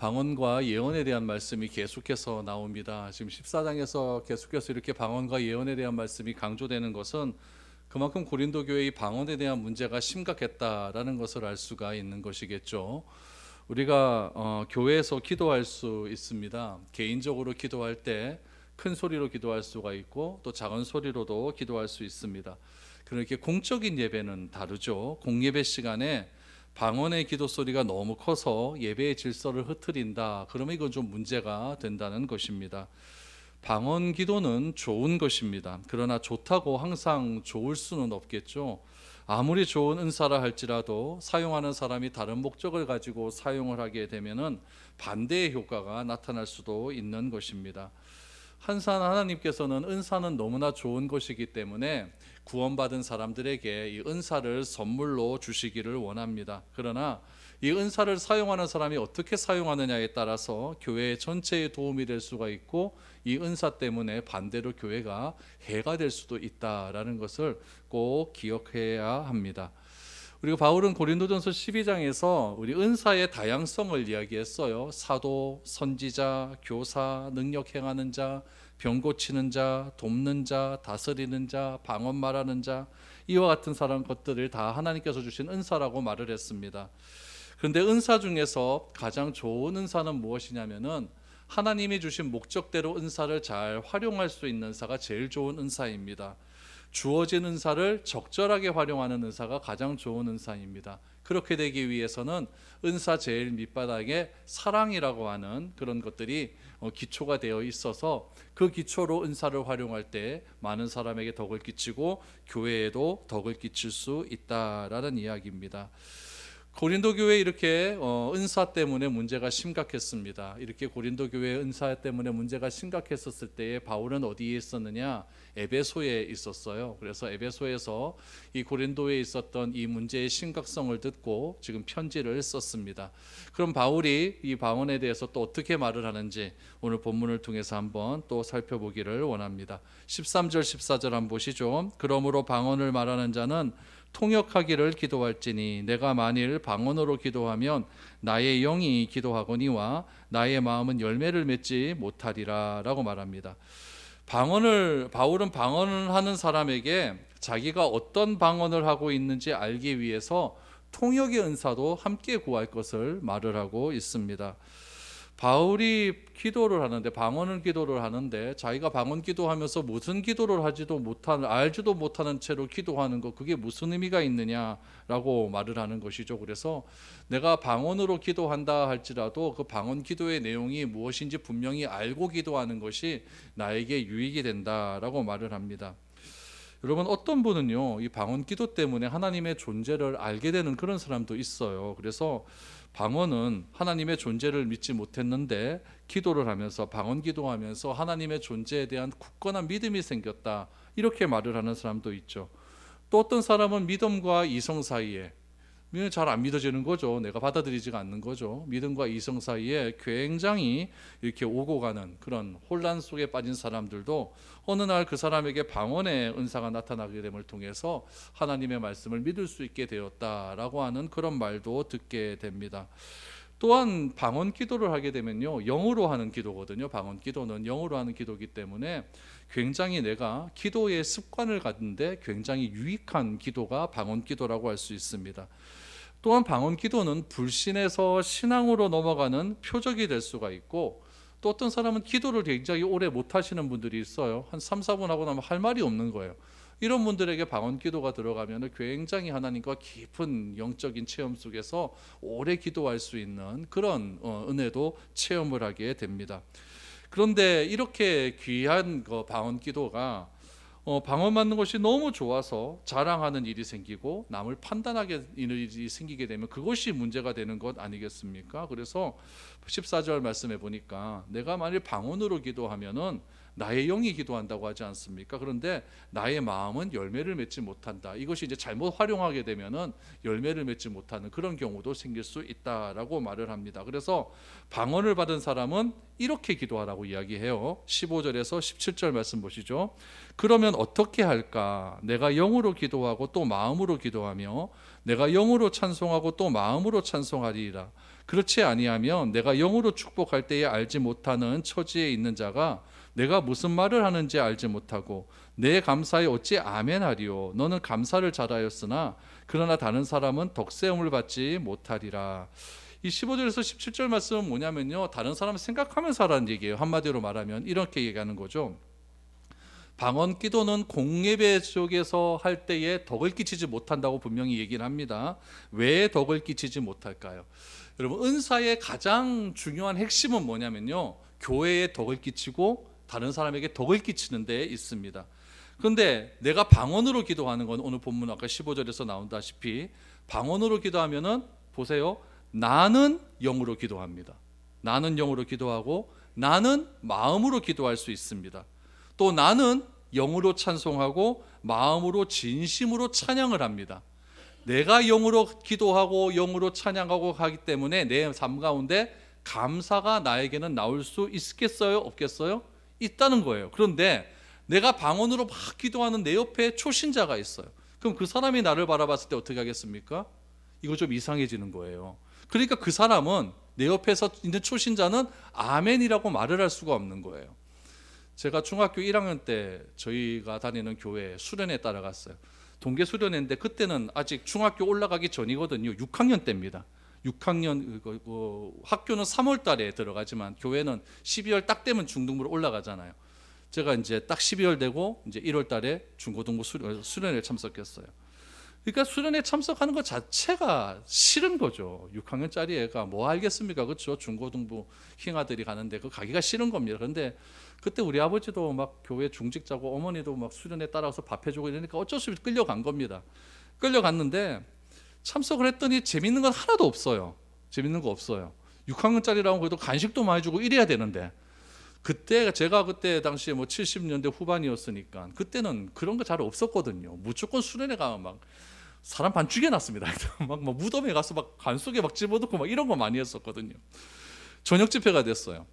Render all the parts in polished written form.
방언과 예언에 대한 말씀이 계속해서 나옵니다. 지금 14장에서 계속해서 이렇게 방언과 예언에 대한 말씀이 강조되는 것은 그만큼 고린도 교회의 방언에 대한 문제가 심각했다라는 것을 알 수가 있는 것이겠죠. 우리가 교회에서 기도할 수 있습니다. 개인적으로 기도할 때 큰 소리로 기도할 수가 있고 또 작은 소리로도 기도할 수 있습니다. 그렇게 공적인 예배는 다르죠. 공예배 시간에 방언의 기도 소리가 너무 커서 예배의 질서를 흐트린다. 그러면 이건 좀 문제가 된다는 것입니다. 방언 기도는 좋은 것입니다. 그러나 좋다고 항상 좋을 수는 없겠죠. 아무리 좋은 은사라 할지라도 사용하는 사람이 다른 목적을 가지고 사용을 하게 되면은 반대의 효과가 나타날 수도 있는 것입니다. 하나님께서는 은사는 너무나 좋은 것이기 때문에 구원받은 사람들에게 이 은사를 선물로 주시기를 원합니다. 그러나 이 은사를 사용하는 사람이 어떻게 사용하느냐에 따라서 교회 전체에 도움이 될 수가 있고 이 은사 때문에 반대로 교회가 해가 될 수도 있다라는 것을 꼭 기억해야 합니다. 그리고 바울은 고린도전서 12장에서 우리 은사의 다양성을 이야기했어요. 사도, 선지자, 교사, 능력 행하는 자, 병 고치는 자, 돕는 자, 다스리는 자, 방언 말하는 자, 이와 같은 사람 것들을 다 하나님께서 주신 은사라고 말을 했습니다. 그런데 은사 중에서 가장 좋은 은사는 무엇이냐면은 하나님이 주신 목적대로 은사를 잘 활용할 수 있는 은사가 제일 좋은 은사입니다. 주어진 은사를 적절하게 활용하는 은사가 가장 좋은 은사입니다. 그렇게 되기 위해서는 은사 제일 밑바닥에 사랑이라고 하는 그런 것들이 기초가 되어 있어서 그 기초로 은사를 활용할 때 많은 사람에게 덕을 끼치고 교회에도 덕을 끼칠 수 있다라는 이야기입니다. 고린도 교회 이렇게 은사 때문에 문제가 심각했습니다. 이렇게 고린도 교회 은사 때문에 문제가 심각했었을 때에 바울은 어디에 있었느냐? 에베소에 있었어요. 그래서 에베소에서 이 고린도에 있었던 이 문제의 심각성을 듣고 지금 편지를 썼습니다. 그럼 바울이 이 방언에 대해서 또 어떻게 말을 하는지 오늘 본문을 통해서 한번 또 살펴보기를 원합니다. 13절 14절 한번 보시죠. 그러므로 방언을 말하는 자는 통역하기를 기도할지니 내가 만일 방언으로 기도하면 나의 영이 기도하거니와 나의 마음은 열매를 맺지 못하리라 라고 말합니다. 바울은 방언을 하는 사람에게 자기가 어떤 방언을 하고 있는지 알기 위해서 통역의 은사도 함께 구할 것을 말을 하고 있습니다. 바울이 기도를 하는데 방언을 기도를 하는데 자기가 방언 기도하면서 무슨 기도를 알지도 못하는 채로 기도하는 것, 그게 무슨 의미가 있느냐라고 말을 하는 것이죠. 그래서 내가 방언으로 기도한다 할지라도 그 방언 기도의 내용이 무엇인지 분명히 알고 기도하는 것이 나에게 유익이 된다라고 말을 합니다. 여러분, 어떤 분은요 이 방언 기도 때문에 하나님의 존재를 알게 되는 그런 사람도 있어요. 그래서 방언은 하나님의 존재를 믿지 못했는데 기도를 하면서 방언 기도하면서 하나님의 존재에 대한 굳건한 믿음이 생겼다, 이렇게 말을 하는 사람도 있죠. 또 어떤 사람은 믿음과 이성 사이에 잘 안 믿어지는 거죠. 내가 받아들이지가 않는 거죠. 믿음과 이성 사이에 굉장히 이렇게 오고 가는 그런 혼란 속에 빠진 사람들도 어느 날 그 사람에게 방언의 은사가 나타나게 됨을 통해서 하나님의 말씀을 믿을 수 있게 되었다라고 하는 그런 말도 듣게 됩니다. 또한 방언 기도를 하게 되면요, 영으로 하는 기도거든요. 방언 기도는 영으로 하는 기도이기 때문에 굉장히 내가 기도의 습관을 갖는데 굉장히 유익한 기도가 방언 기도라고 할 수 있습니다. 또한 방언 기도는 불신에서 신앙으로 넘어가는 표적이 될 수가 있고, 또 어떤 사람은 기도를 굉장히 오래 못 하시는 분들이 있어요. 한 3, 4분 하고 나면 할 말이 없는 거예요. 이런 분들에게 방언 기도가 들어가면 굉장히 하나님과 깊은 영적인 체험 속에서 오래 기도할 수 있는 그런 은혜도 체험을 하게 됩니다. 그런데 이렇게 귀한 방언 기도가 방언 맞는 것이 너무 좋아서 자랑하는 일이 생기고 남을 판단하게 일이 생기게 되면 그것이 문제가 되는 것 아니겠습니까? 그래서 14절 말씀해 보니까 내가 만일 방언으로 기도하면은 나의 영이 기도한다고 하지 않습니까? 그런데 나의 마음은 열매를 맺지 못한다. 이것이 이제 잘못 활용하게 되면은 열매를 맺지 못하는 그런 경우도 생길 수 있다라고 말을 합니다. 그래서 방언을 받은 사람은 이렇게 기도하라고 이야기해요. 15절에서 17절 말씀 보시죠. 그러면 어떻게 할까? 내가 영으로 기도하고 또 마음으로 기도하며 내가 영으로 찬송하고 또 마음으로 찬송하리라. 그렇지 아니하면 내가 영으로 축복할 때에 알지 못하는 처지에 있는 자가 내가 무슨 말을 하는지 알지 못하고 내 감사에 어찌 아멘하리요. 너는 감사를 잘하였으나 그러나 다른 사람은 덕세움을 받지 못하리라. 이 15절에서 17절 말씀은 뭐냐면요, 다른 사람을 생각하면서 하라는 얘기예요. 한마디로 말하면 이렇게 얘기하는 거죠. 방언 기도는 공예배 속에서 할 때에 덕을 끼치지 못한다고 분명히 얘기를 합니다. 왜 덕을 끼치지 못할까요? 여러분, 은사의 가장 중요한 핵심은 뭐냐면요, 교회에 덕을 끼치고 다른 사람에게 덕을 끼치는 데 있습니다. 그런데 내가 방언으로 기도하는 건 오늘 본문 아까 15절에서 나온다시피 방언으로 기도하면은 보세요, 나는 영으로 기도합니다. 나는 영으로 기도하고 나는 마음으로 기도할 수 있습니다. 또 나는 영으로 찬송하고 마음으로 진심으로 찬양을 합니다. 내가 영으로 기도하고 영으로 찬양하고 하기 때문에 내 삶 가운데 감사가 나에게는 나올 수 있겠어요? 없겠어요? 있다는 거예요. 그런데 내가 방언으로 막 기도하는 내 옆에 초신자가 있어요. 그럼 그 사람이 나를 바라봤을 때 어떻게 하겠습니까? 이거 좀 이상해지는 거예요. 그러니까 그 사람은, 내 옆에서 있는 초신자는 아멘이라고 말을 할 수가 없는 거예요. 제가 중학교 1학년 때 저희가 다니는 교회 수련회 따라갔어요. 동계 수련회인데 그때는 아직 중학교 올라가기 전이거든요. 6학년 때입니다. 6학년 학교는 3월 달에 들어가지만 교회는 12월 딱 되면 중등부로 올라가잖아요. 제가 이제 딱 12월 되고 이제 1월 달에 중고등부 수련회에 참석했어요. 그러니까 수련회 참석하는 것 자체가 싫은 거죠. 6학년짜리 애가 뭐 알겠습니까? 그렇죠? 중고등부 힝아들이 가는데 그 가기가 싫은 겁니다. 그런데 그때 우리 아버지도 막 교회 중직자고 어머니도 막 수련회 따라서 밥 해주고 이러니까 어쩔 수 없이 끌려간 겁니다. 끌려갔는데 참석을 했더니 재밌는 건 하나도 없어요. 재밌는 거 없어요. 6학년짜리라고 그래도 간식도 많이 주고 이래야 되는데, 그때 제가 그때 당시에 뭐 70년대 후반이었으니까 그때는 그런 거 잘 없었거든요. 무조건 수련회 가면 막 사람 반 죽여놨습니다. 막 무덤에 가서 막 간 속에 막 집어넣고 막 이런 거 많이 했었거든요. 저녁 집회가 됐어요.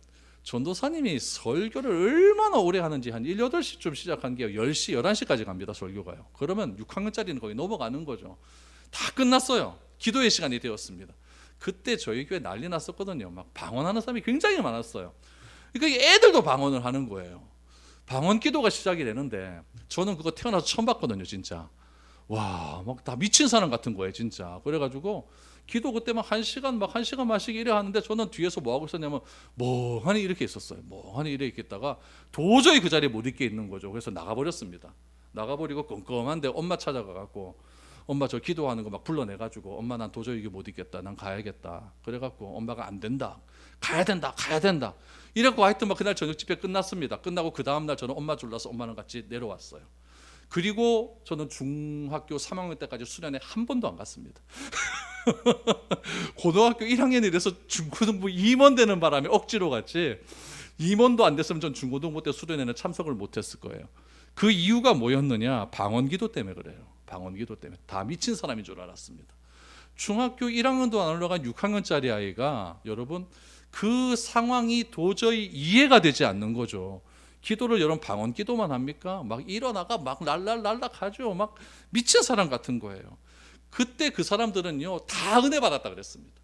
전도사님이 설교를 얼마나 오래 하는지 한 7, 8시쯤 시작한 게 10시, 11시까지 갑니다. 설교가요. 그러면 6학년짜리는 거의 넘어가는 거죠. 다 끝났어요. 기도의 시간이 되었습니다. 그때 저희 교회 난리 났었거든요. 막 방언하는 사람이 굉장히 많았어요. 그러니까 애들도 방언을 하는 거예요. 방언 기도가 시작이 되는데 저는 그거 태어나서 처음 봤거든요. 진짜 와, 막 다 미친 사람 같은 거예요. 진짜. 그래가지고 기도 그때 막 1시간 막 1시간 마시기 이래 하는데 저는 뒤에서 뭐 하고 있었냐면 멍하니 이렇게 있었어요. 멍하니 이렇게 있다가 도저히 그 자리에 못 있게 있는 거죠. 그래서 나가버렸습니다. 나가버리고 껌껌한데 엄마 찾아가갖고 엄마 저 기도하는 거 막 불러내가지고 엄마 난 도저히 이게 못 있겠다. 난 가야겠다. 그래갖고 엄마가 안 된다. 가야 된다. 이래갖고 하여튼 막 그날 저녁 집회 끝났습니다. 끝나고 그 다음날 저는 엄마 졸라서 엄마랑 같이 내려왔어요. 그리고 저는 중학교 3학년 때까지 수련회 한 번도 안 갔습니다. 고등학교 1학년이 돼서 중고등부 임원 되는 바람에 억지로 갔지, 임원도 안 됐으면 전 중고등부 때 수련회는 참석을 못했을 거예요. 그 이유가 뭐였느냐? 방언기도 때문에 그래요. 방언기도 때문에. 다 미친 사람인 줄 알았습니다. 중학교 1학년도 안 올라간 6학년짜리 아이가, 여러분, 그 상황이 도저히 이해가 되지 않는 거죠. 기도를 여러분 방언 기도만 합니까? 막 일어나가 막 날락 하죠. 막 미친 사람 같은 거예요. 그때 그 사람들은요 다 은혜 받았다 그랬습니다.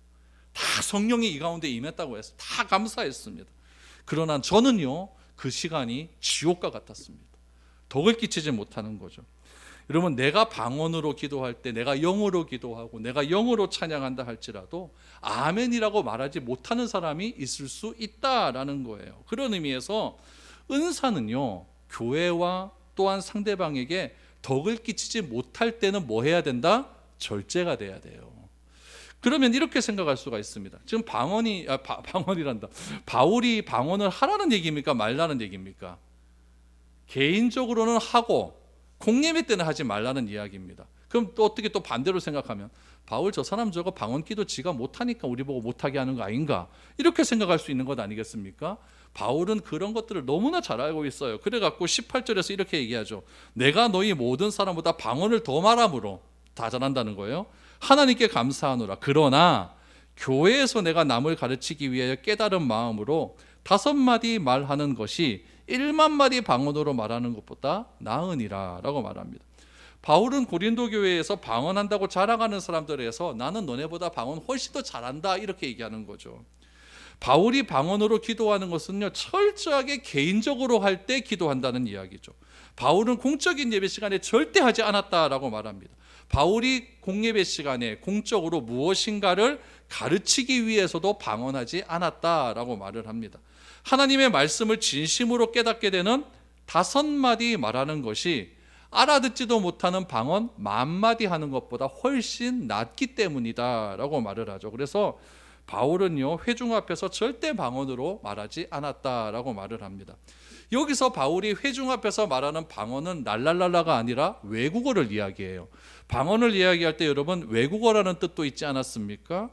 다 성령이 이 가운데 임했다고 했어요. 다 감사했습니다. 그러나 저는요 그 시간이 지옥과 같았습니다. 덕을 끼치지 못하는 거죠. 여러분, 내가 방언으로 기도할 때, 내가 영어로 기도하고 내가 영어로 찬양한다 할지라도 아멘이라고 말하지 못하는 사람이 있을 수 있다라는 거예요. 그런 의미에서 은사는요 교회와 또한 상대방에게 덕을 끼치지 못할 때는 뭐 해야 된다? 절제가 돼야 돼요. 그러면 이렇게 생각할 수가 있습니다. 지금 방언이란다. 바울이 방언을 하라는 얘기입니까? 말라는 얘기입니까? 개인적으로는 하고 공예배 때는 하지 말라는 이야기입니다. 그럼 또 어떻게 또 반대로 생각하면 바울 저 사람 저거 방언 기도 지가 못하니까 우리 보고 못하게 하는 거 아닌가? 이렇게 생각할 수 있는 것 아니겠습니까? 바울은 그런 것들을 너무나 잘 알고 있어요. 그래갖고 18절에서 이렇게 얘기하죠. 내가 너희 모든 사람보다 방언을 더 말함으로, 다 잘한다는 거예요. 하나님께 감사하노라. 그러나 교회에서 내가 남을 가르치기 위하여 깨달은 마음으로 5마디 말하는 것이 1만 마디 방언으로 말하는 것보다 나으니라 라고 말합니다. 바울은 고린도 교회에서 방언한다고 자랑하는 사람들에서 나는 너네보다 방언 훨씬 더 잘한다 이렇게 얘기하는 거죠. 바울이 방언으로 기도하는 것은요, 철저하게 개인적으로 할 때 기도한다는 이야기죠. 바울은 공적인 예배 시간에 절대 하지 않았다라고 말합니다. 바울이 공예배 시간에 공적으로 무엇인가를 가르치기 위해서도 방언하지 않았다라고 말을 합니다. 하나님의 말씀을 진심으로 깨닫게 되는 5마디 말하는 것이 알아듣지도 못하는 방언 10,000마디 하는 것보다 훨씬 낫기 때문이다라고 말을 하죠. 그래서 바울은요, 회중 앞에서 절대 방언으로 말하지 않았다라고 말을 합니다. 여기서 바울이 회중 앞에서 말하는 방언은 랄랄랄라가 아니라 외국어를 이야기해요. 방언을 이야기할 때 여러분 외국어라는 뜻도 있지 않았습니까?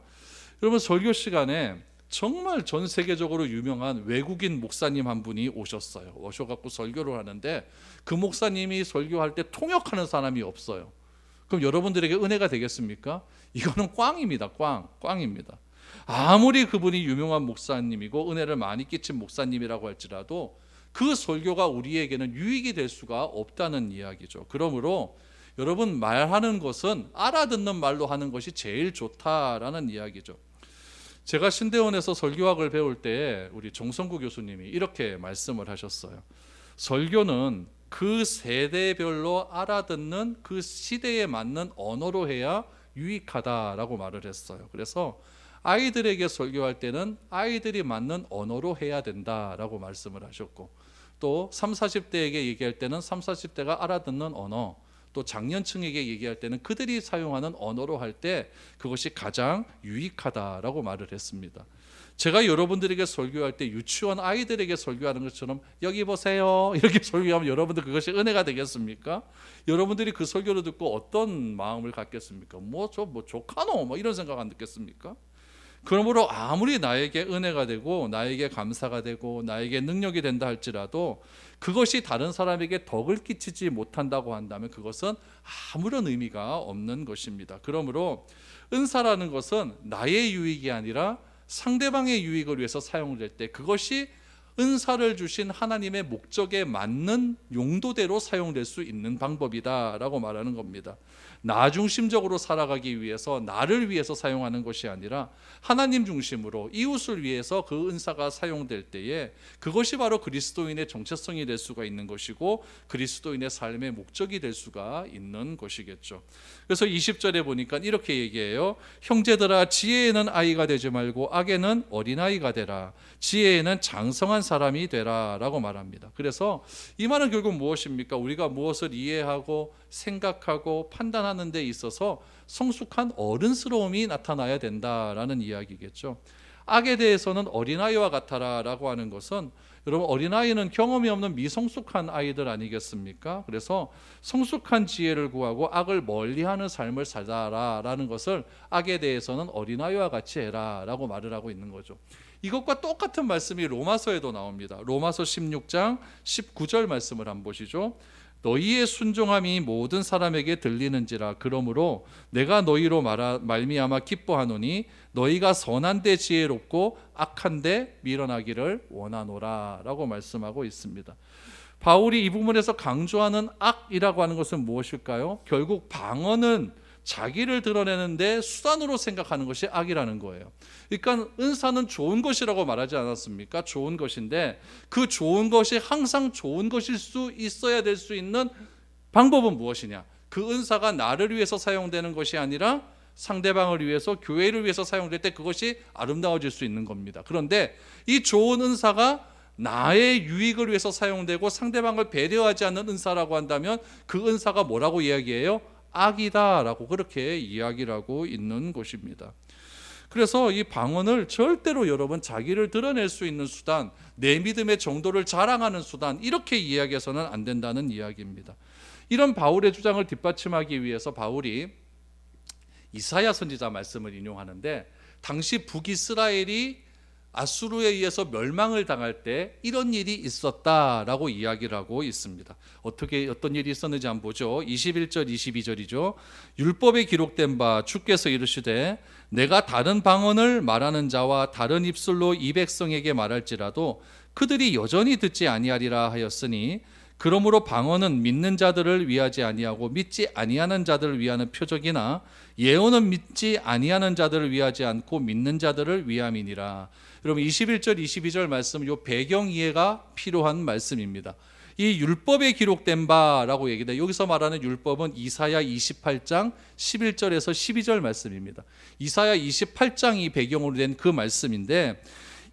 여러분 설교 시간에 정말 전 세계적으로 유명한 외국인 목사님 한 분이 오셔갖고 설교를 하는데 그 목사님이 설교할 때 통역하는 사람이 없어요. 그럼 여러분들에게 은혜가 되겠습니까? 이거는 꽝입니다. 꽝입니다. 아무리 그분이 유명한 목사님이고 은혜를 많이 끼친 목사님이라고 할지라도 그 설교가 우리에게는 유익이 될 수가 없다는 이야기죠. 그러므로 여러분 말하는 것은 알아듣는 말로 하는 것이 제일 좋다라는 이야기죠. 제가 신대원에서 설교학을 배울 때 우리 정성구 교수님이 이렇게 말씀을 하셨어요. 설교는 그 세대별로 알아듣는 그 시대에 맞는 언어로 해야 유익하다라고 말을 했어요. 그래서 아이들에게 설교할 때는 아이들이 맞는 언어로 해야 된다라고 말씀을 하셨고, 또 30, 40대에게 얘기할 때는 30, 40대가 알아듣는 언어, 또 장년층에게 얘기할 때는 그들이 사용하는 언어로 할 때 그것이 가장 유익하다라고 말을 했습니다. 제가 여러분들에게 설교할 때 유치원 아이들에게 설교하는 것처럼 여기 보세요 이렇게 설교하면 여러분들 그것이 은혜가 되겠습니까? 여러분들이 그 설교를 듣고 어떤 마음을 갖겠습니까? 뭐 조카노 이런 생각 안 듣겠습니까? 그러므로 아무리 나에게 은혜가 되고 나에게 감사가 되고 나에게 능력이 된다 할지라도 그것이 다른 사람에게 덕을 끼치지 못한다고 한다면 그것은 아무런 의미가 없는 것입니다. 그러므로 은사라는 것은 나의 유익이 아니라 상대방의 유익을 위해서 사용될 때 그것이 은사를 주신 하나님의 목적에 맞는 용도대로 사용될 수 있는 방법이다라고 말하는 겁니다. 나 중심적으로 살아가기 위해서 나를 위해서 사용하는 것이 아니라 하나님 중심으로 이웃을 위해서 그 은사가 사용될 때에 그것이 바로 그리스도인의 정체성이 될 수가 있는 것이고 그리스도인의 삶의 목적이 될 수가 있는 것이겠죠. 그래서 20절에 보니까 이렇게 얘기해요. 형제들아 지혜에는 아이가 되지 말고 악에는 어린아이가 되라. 지혜에는 장성한 사람이 되라 라고 말합니다. 그래서 이 말은 결국 무엇입니까? 우리가 무엇을 이해하고 생각하고 판단하는 데 있어서 성숙한 어른스러움이 나타나야 된다라는 이야기겠죠. 악에 대해서는 어린아이와 같아라 라고 하는 것은 여러분 어린아이는 경험이 없는 미성숙한 아이들 아니겠습니까? 그래서 성숙한 지혜를 구하고 악을 멀리하는 삶을 살아라 라는 것을 악에 대해서는 어린아이와 같이 해라 라고 말을 하고 있는 거죠. 이것과 똑같은 말씀이 로마서에도 나옵니다. 로마서 16장 19절 말씀을 한번 보시죠. 너희의 순종함이 모든 사람에게 들리는지라. 그러므로 내가 너희로 말미암아 기뻐하노니 너희가 선한데 지혜롭고 악한데 밀어나기를 원하노라 라고 말씀하고 있습니다. 바울이 이 부분에서 강조하는 악이라고 하는 것은 무엇일까요? 결국 방언은 자기를 드러내는데 수단으로 생각하는 것이 악이라는 거예요. 그러니까 은사는 좋은 것이라고 말하지 않았습니까? 좋은 것인데 그 좋은 것이 항상 좋은 것일 수 있어야 될 수 있는 방법은 무엇이냐? 그 은사가 나를 위해서 사용되는 것이 아니라 상대방을 위해서 교회를 위해서 사용될 때 그것이 아름다워질 수 있는 겁니다. 그런데 이 좋은 은사가 나의 유익을 위해서 사용되고 상대방을 배려하지 않는 은사라고 한다면 그 은사가 뭐라고 이야기해요? 악이다라고 그렇게 이야기를 하고 있는 것입니다. 그래서 이 방언을 절대로 여러분 자기를 드러낼 수 있는 수단, 내 믿음의 정도를 자랑하는 수단 이렇게 이야기해서는 안 된다는 이야기입니다. 이런 바울의 주장을 뒷받침하기 위해서 바울이 이사야 선지자 말씀을 인용하는데 당시 북이스라엘이 아수르에 의해서 멸망을 당할 때 이런 일이 있었다라고 이야기를 하고 있습니다. 어떤 일이 있었는지 한번 보죠. 21절 22절이죠. 율법에 기록된 바 주께서 이르시되 내가 다른 방언을 말하는 자와 다른 입술로 이 백성에게 말할지라도 그들이 여전히 듣지 아니하리라 하였으니 그러므로 방언은 믿는 자들을 위하지 아니하고 믿지 아니하는 자들을 위하는 표적이나 예언은 믿지 아니하는 자들을 위하지 않고 믿는 자들을 위함이니라. 여러분 21절 22절 말씀, 요 배경 이해가 필요한 말씀입니다. 이 율법에 기록된 바라고 얘기다. 여기서 말하는 율법은 이사야 28장 11절에서 12절 말씀입니다. 이사야 28장이 배경으로 된 그 말씀인데,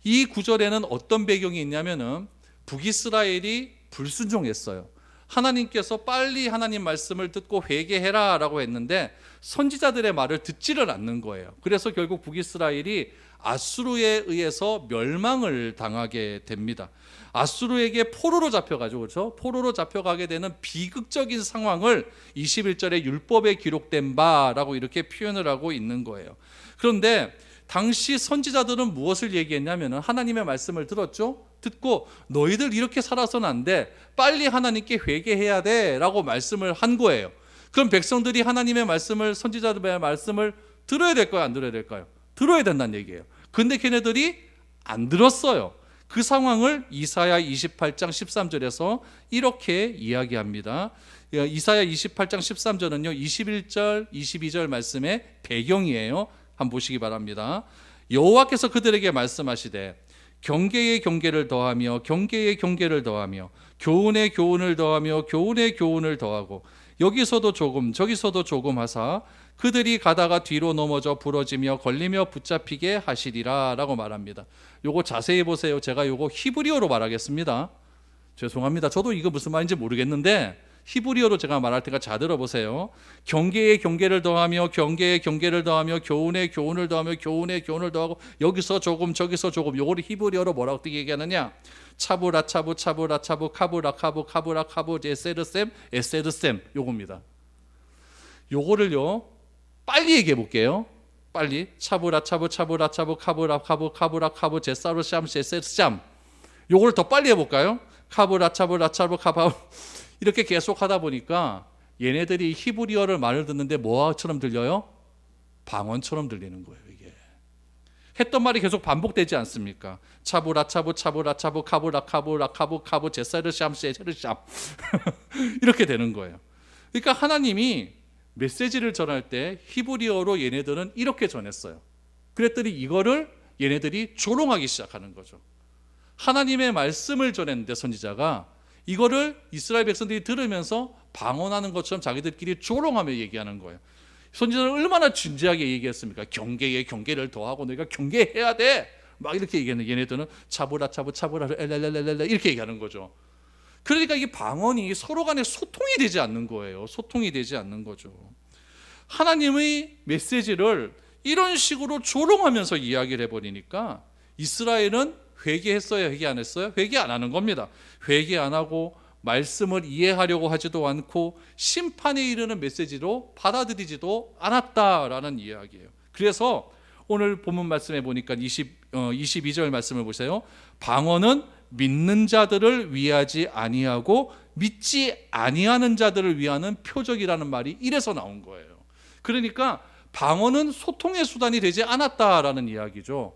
이 구절에는 어떤 배경이 있냐면은 북이스라엘이 불순종했어요. 하나님께서 빨리 하나님 말씀을 듣고 회개해라 라고 했는데 선지자들의 말을 듣지를 않는 거예요. 그래서 결국 북이스라엘이 아수르에 의해서 멸망을 당하게 됩니다. 아수르에게 포로로 잡혀가지고, 그렇죠? 포로로 잡혀가게 되는 비극적인 상황을 21절에 율법에 기록된 바라고 이렇게 표현을 하고 있는 거예요. 그런데 당시 선지자들은 무엇을 얘기했냐면 하나님의 말씀을 들었죠? 듣고 너희들 이렇게 살아서는 안 돼, 빨리 하나님께 회개해야 돼 라고 말씀을 한 거예요. 그럼 백성들이 하나님의 말씀을, 선지자들의 말씀을 들어야 될까요? 안 들어야 될까요? 들어야 된다는 얘기예요. 근데 걔네들이 안 들었어요. 그 상황을 이사야 28장 13절에서 이렇게 이야기합니다. 이사야 28장 13절은요 21절 22절 말씀의 배경이에요. 한번 보시기 바랍니다. 여호와께서 그들에게 말씀하시되 경계에 경계를 더하며 경계에 경계를 더하며 교훈에 교훈을 더하며 교훈에 교훈을 더하고 여기서도 조금 저기서도 조금 하사 그들이 가다가 뒤로 넘어져 부러지며 걸리며 붙잡히게 하시리라 라고 말합니다. 요거 자세히 보세요. 제가 요거 히브리어로 말하겠습니다. 죄송합니다. 저도 이거 무슨 말인지 모르겠는데 히브리어로 제가 말할 테니까 잘 들어보세요. 경계에 경계를 더하며 경계에 경계를 더하며 교훈에 교훈을 더하며 교훈에 교훈을 더하고 여기서 조금 저기서 조금, 요거를 히브리어로 뭐라고 어떻게 얘기하느냐, 차브라차브 차브라차브 카브라카브 카브라카브 에세르셈 에세르셈, 요겁니다. 요거를요 빨리 얘기해 볼게요. 빨리. 차브라차브 차브라차브 카브라카브 카브라카브 제사르샴 제세르샴. 요걸 더 빨리 해볼까요? 카브라차브라차브 카바. 이렇게 계속 하다 보니까 얘네들이 히브리어를 말을 듣는데 뭐처럼 들려요? 방언처럼 들리는 거예요. 이게 했던 말이 계속 반복되지 않습니까? 차브라차브 차브라차브 카브라카브라카브 카브 제사르샴 제사르샴 이렇게 되는 거예요. 그러니까 하나님이 메시지를 전할 때 히브리어로 얘네들은 이렇게 전했어요. 그랬더니 이거를 얘네들이 조롱하기 시작하는 거죠. 하나님의 말씀을 전했는데 선지자가 이거를 이스라엘 백성들이 들으면서 방언하는 것처럼 자기들끼리 조롱하며 얘기하는 거예요. 선지자는 얼마나 진지하게 얘기했습니까? 경계에 경계를 더하고 너희가 경계해야 돼 막 이렇게 얘기했는데 얘네들은 차브라차브 차브라 엘렐렐렐렐 이렇게 얘기하는 거죠. 그러니까 이 방언이 서로 간에 소통이 되지 않는 거예요. 소통이 되지 않는 거죠. 하나님의 메시지를 이런 식으로 조롱하면서 이야기를 해버리니까 이스라엘은 회개했어요? 회개 안 했어요? 회개 안 하는 겁니다. 회개 안 하고 말씀을 이해하려고 하지도 않고 심판에 이르는 메시지로 받아들이지도 않았다라는 이야기예요. 그래서 오늘 본문 말씀에 보니까 22절 말씀을 보세요. 방언은 믿는 자들을 위하지 아니하고 믿지 아니하는 자들을 위하는 표적이라는 말이 이래서 나온 거예요. 그러니까 방언은 소통의 수단이 되지 않았다라는 이야기죠.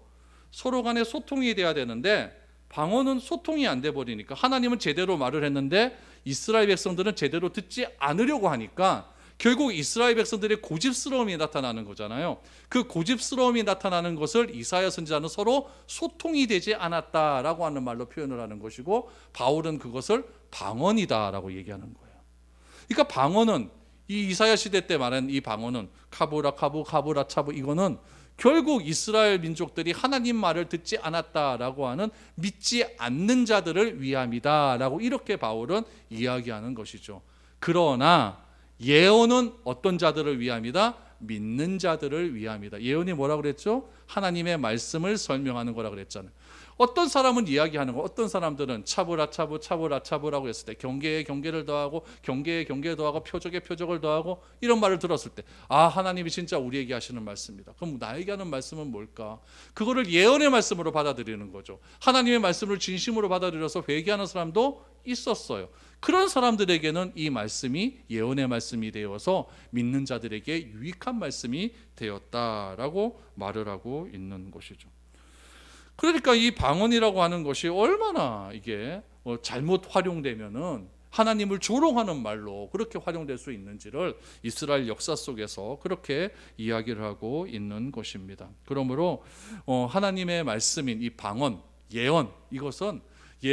서로 간에 소통이 돼야 되는데 방언은 소통이 안 돼 버리니까 하나님은 제대로 말을 했는데 이스라엘 백성들은 제대로 듣지 않으려고 하니까 결국 이스라엘 백성들의 고집스러움이 나타나는 거잖아요. 그 고집스러움이 나타나는 것을 이사야 선지자는 서로 소통이 되지 않았다라고 하는 말로 표현을 하는 것이고 바울은 그것을 방언이다라고 얘기하는 거예요. 그러니까 방언은 이 이사야 시대 때 말한 이 방언은 카브라카브 카브라차브 이거는 결국 이스라엘 민족들이 하나님 말을 듣지 않았다라고 하는 믿지 않는 자들을 위함이다라고 이렇게 바울은 이야기하는 것이죠. 그러나 예언은 어떤 자들을 위함이다? 믿는 자들을 위함이다. 예언이 뭐라고 그랬죠? 하나님의 말씀을 설명하는 거라고 그랬잖아요. 어떤 사람은 이야기하는 거, 어떤 사람들은 차브라차브 차브라차브라고 했을 때 경계에 경계를 더하고 경계에 경계를 더하고 표적에 표적을 더하고 이런 말을 들었을 때 아, 하나님이 진짜 우리에게 하시는 말씀이다. 그럼 나에게 하는 말씀은 뭘까? 그거를 예언의 말씀으로 받아들이는 거죠. 하나님의 말씀을 진심으로 받아들여서 회개하는 사람도 있었어요. 그런 사람들에게는 이 말씀이 예언의 말씀이 되어서 믿는 자들에게 유익한 말씀이 되었다라고 말을 하고 있는 것이죠. 그러니까 이 방언이라고 하는 것이 얼마나 이게 잘못 활용되면은 하나님을 조롱하는 말로 그렇게 활용될 수 있는지를 이스라엘 역사 속에서 그렇게 이야기를 하고 있는 것입니다. 그러므로 하나님의 말씀인 이 방언, 예언, 이것은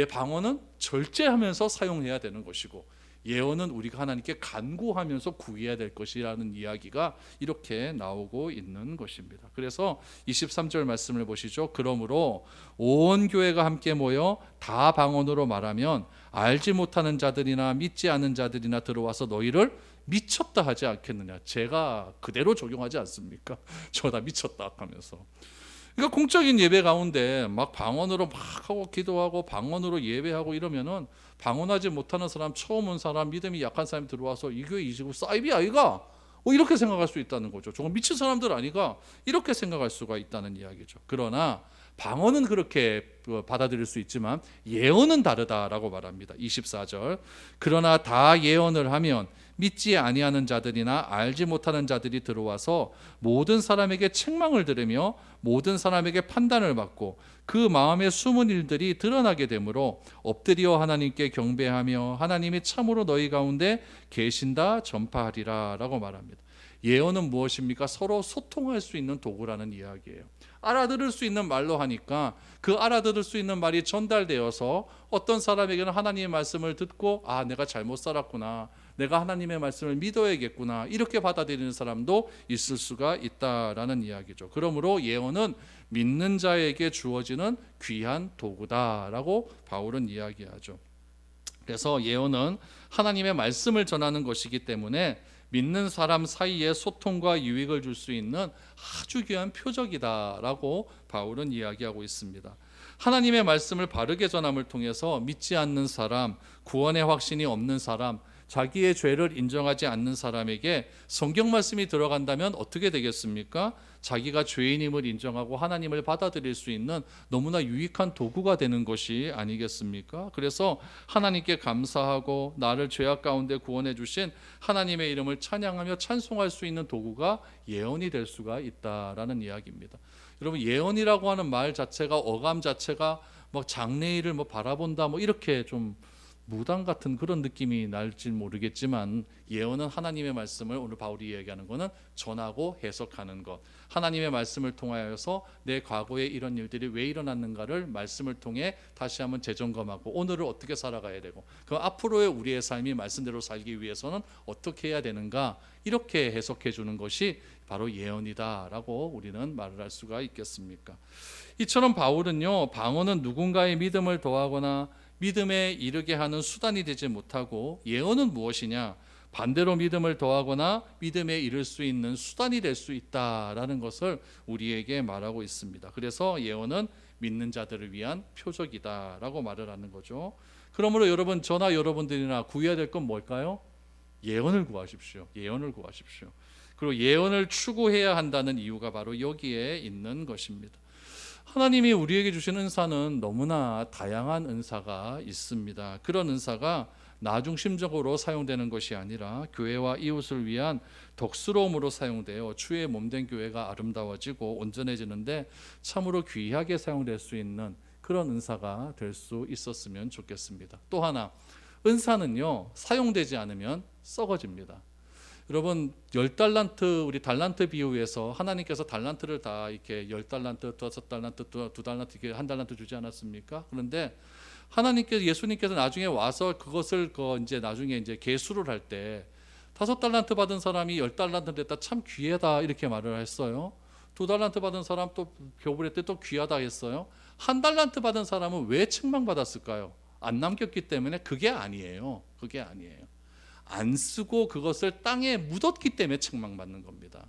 방언은 절제하면서 사용해야 되는 것이고, 예언은 우리가 하나님께 간구하면서 구해야 될 것이라는 이야기가 이렇게 나오고 있는 것입니다. 그래서 23절 말씀을 보시죠. 그러므로 온 교회가 함께 모여 다 방언으로 말하면 알지 못하는 자들이나 믿지 않는 자들이나 들어와서 너희를 미쳤다 하지 않겠느냐. 제가 그대로 적용하지 않습니까? 저 다 미쳤다 하면서. 그러니까 공적인 예배 가운데 막 방언으로 막 하고 기도하고 방언으로 예배하고 이러면은 방언하지 못하는 사람, 처음 온 사람, 믿음이 약한 사람이 들어와서 이 교회 이지고 사이비 아이가 이렇게 생각할 수 있다는 거죠. 저건 미친 사람들 아니가 이렇게 생각할 수가 있다는 이야기죠. 그러나 방언은 그렇게 받아들일 수 있지만 예언은 다르다라고 말합니다. 24절. 그러나 다 예언을 하면 믿지 아니하는 자들이나 알지 못하는 자들이 들어와서 모든 사람에게 책망을 들으며 모든 사람에게 판단을 받고 그 마음의 숨은 일들이 드러나게 되므로 엎드려 하나님께 경배하며 하나님이 참으로 너희 가운데 계신다 전파하리라 라고 말합니다. 예언은 무엇입니까? 서로 소통할 수 있는 도구라는 이야기예요. 알아들을 수 있는 말로 하니까 그 알아들을 수 있는 말이 전달되어서 어떤 사람에게는 하나님의 말씀을 듣고 내가 잘못 살았구나, 내가 하나님의 말씀을 믿어야겠구나, 이렇게 받아들이는 사람도 있을 수가 있다라는 이야기죠. 그러므로 예언은 믿는 자에게 주어지는 귀한 도구다라고 바울은 이야기하죠. 그래서 예언은 하나님의 말씀을 전하는 것이기 때문에 믿는 사람 사이에 소통과 유익을 줄 수 있는 아주 귀한 표적이다라고 바울은 이야기하고 있습니다. 하나님의 말씀을 바르게 전함을 통해서 믿지 않는 사람, 구원의 확신이 없는 사람, 자기의 죄를 인정하지 않는 사람에게 성경 말씀이 들어간다면 어떻게 되겠습니까? 자기가 죄인임을 인정하고 하나님을 받아들일 수 있는 너무나 유익한 도구가 되는 것이 아니겠습니까? 그래서 하나님께 감사하고 나를 죄악 가운데 구원해 주신 하나님의 이름을 찬양하며 찬송할 수 있는 도구가 예언이 될 수가 있다라는 이야기입니다. 여러분, 예언이라고 하는 말 자체가, 어감 자체가 장래일을 바라본다 이렇게 좀 무당 같은 그런 느낌이 날지 모르겠지만, 예언은 하나님의 말씀을, 오늘 바울이 이야기하는 것은 전하고 해석하는 것, 하나님의 말씀을 통하여서 내 과거에 이런 일들이 왜 일어났는가를 말씀을 통해 다시 한번 재점검하고 오늘을 어떻게 살아가야 되고 그 앞으로의 우리의 삶이 말씀대로 살기 위해서는 어떻게 해야 되는가, 이렇게 해석해 주는 것이 바로 예언이다라고 우리는 말을 할 수가 있겠습니까? 이처럼 바울은요, 방언은 누군가의 믿음을 더하거나 믿음에 이르게 하는 수단이 되지 못하고, 예언은 무엇이냐? 반대로 믿음을 더하거나 믿음에 이를 수 있는 수단이 될 수 있다라는 것을 우리에게 말하고 있습니다. 그래서 예언은 믿는 자들을 위한 표적이다라고 말을 하는 거죠. 그러므로 여러분, 저나 여러분들이나 구해야 될 건 뭘까요? 예언을 구하십시오. 예언을 구하십시오. 그리고 예언을 추구해야 한다는 이유가 바로 여기에 있는 것입니다. 하나님이 우리에게 주신 은사는 너무나 다양한 은사가 있습니다. 그런 은사가 나중심적으로 사용되는 것이 아니라 교회와 이웃을 위한 덕스러움으로 사용되어 주의 몸된 교회가 아름다워지고 온전해지는데 참으로 귀하게 사용될 수 있는 그런 은사가 될 수 있었으면 좋겠습니다. 또 하나, 은사는요, 사용되지 않으면 썩어집니다. 여러분, 10달란트, 우리 달란트 비유에서 하나님께서 달란트를 다 이렇게 10달란트, 5달란트, 2달란트, 이렇게 1달란트 주지 않았습니까? 그런데 하나님께서, 예수님께서 나중에 와서 그것을 이제 나중에 이제 계수를 할 때 5달란트 받은 사람이 10달란트 됐다, 참 귀하다, 이렇게 말을 했어요. 2달란트 받은 사람 또 교부할 때 또 귀하다 했어요. 1달란트 받은 사람은 왜 책망받았을까요? 안 남겼기 때문에? 그게 아니에요. 그게 아니에요. 안 쓰고 그것을 땅에 묻었기 때문에 책망받는 겁니다.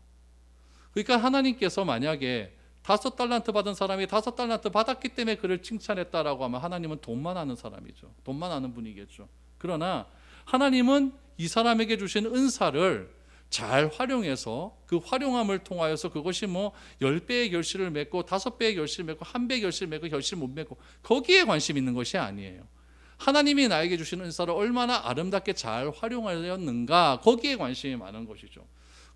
그러니까 하나님께서 만약에 5달란트 받은 사람이 5달란트 받았기 때문에 그를 칭찬했다라고 하면 하나님은 돈만 아는 사람이죠. 돈만 아는 분이겠죠. 그러나 하나님은 이 사람에게 주신 은사를 잘 활용해서 그 활용함을 통하여서 그것이 10배의 결실을 맺고 5배의 결실을 맺고 1배의 결실을 맺고 결실을 못 맺고 거기에 관심 있는 것이 아니에요. 하나님이 나에게 주신 은사를 얼마나 아름답게 잘 활용하였는가, 거기에 관심이 많은 것이죠.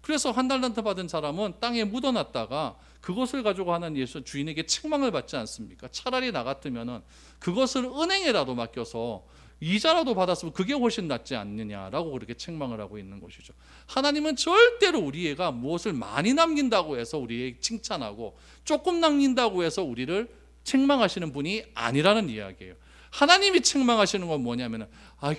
그래서 1달란트 받은 사람은 땅에 묻어놨다가 그것을 가지고 하는 예수 주인에게 책망을 받지 않습니까? 차라리 나 같으면은 그것을 은행에라도 맡겨서 이자라도 받았으면 그게 훨씬 낫지 않느냐라고 그렇게 책망을 하고 있는 것이죠. 하나님은 절대로 우리가 무엇을 많이 남긴다고 해서 우리에게 칭찬하고 조금 남긴다고 해서 우리를 책망하시는 분이 아니라는 이야기예요. 하나님이 책망하시는 건 뭐냐면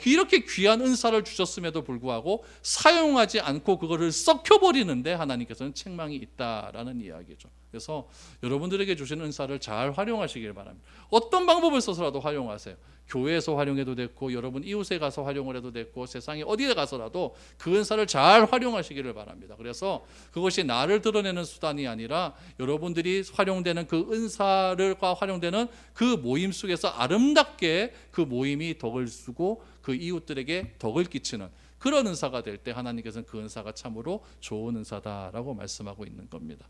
이렇게 귀한 은사를 주셨음에도 불구하고 사용하지 않고 그거를 썩혀버리는데 하나님께서는 책망이 있다라는 이야기죠. 그래서 여러분들에게 주신 은사를 잘 활용하시길 바랍니다. 어떤 방법을 써서라도 활용하세요. 교회에서 활용해도 됐고 여러분 이웃에 가서 활용을 해도 됐고 세상에 어디에 가서라도 그 은사를 잘 활용하시기를 바랍니다. 그래서 그것이 나를 드러내는 수단이 아니라 여러분들이 활용되는 그 은사를과 활용되는 그 모임 속에서 아름답게 그 모임이 덕을 주고 그 이웃들에게 덕을 끼치는 그런 은사가 될 때 하나님께서는 그 은사가 참으로 좋은 은사다라고 말씀하고 있는 겁니다.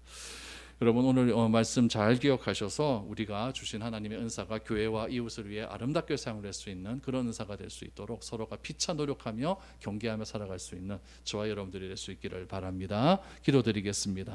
여러분 오늘 말씀 잘 기억하셔서 우리가 주신 하나님의 은사가 교회와 이웃을 위해 아름답게 사용될 수 있는 그런 은사가 될 수 있도록 서로가 피차 노력하며 경계하며 살아갈 수 있는 저와 여러분들이 될 수 있기를 바랍니다. 기도드리겠습니다.